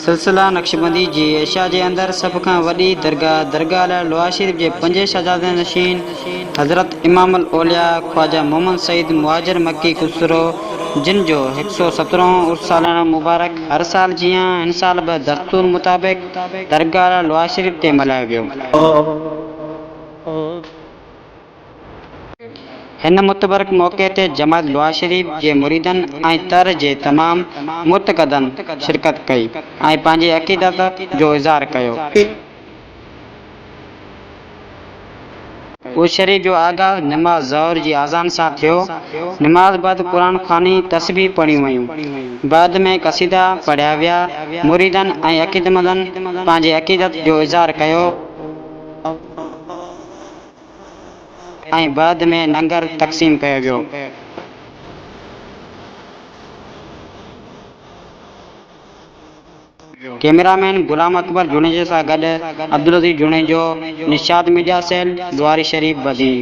सिलसिला नक्शबंदी जी एशिया के अंदर सब खां वॾी दरगाह दरगाह लोहा शरीफ के 5 शहजादे नशीन हज़रत इमाम अल औलिया ख्वाजा मोहम्मद सईद मुहाजिर मक्की खुसरो जिन जो 117 उर्स सालाना मुबारक हर साल जियां इन साल ब दस्तूर मुताबिक दरगाह लोहा शरीफ ते मल्हायो वियो। हिन मुतबरक मौक़े ते जमात लोहा शरीफ के मुरीदन ऐं तर जे तमाम मुतक़दन शिरकत कई ऐं पंहिंजी अक़ीदत जो इज़हार कयो। उस शरीफ जो आगाज़ नमाज ज़ोहर जी आज़ान सां थियो। नमाज बाद कुरान ख़्वानी तस्बीह पढ़ियूं वयूं। बाद में कसीदा पढ़िया विया। मुरीदन ऐं अक़ीदतमंदन पंहिंजे अक़ीदत जो इज़हार कयो ऐं बाद में लंगर तक़सीम कयो वियो। कैमरामैन गुलाम अकबर जुनेजो सां गॾु अब्दुल अज़ीज़ जुनेजो, निशाद मीडिया सेल, दुआरी शरीफ बदी।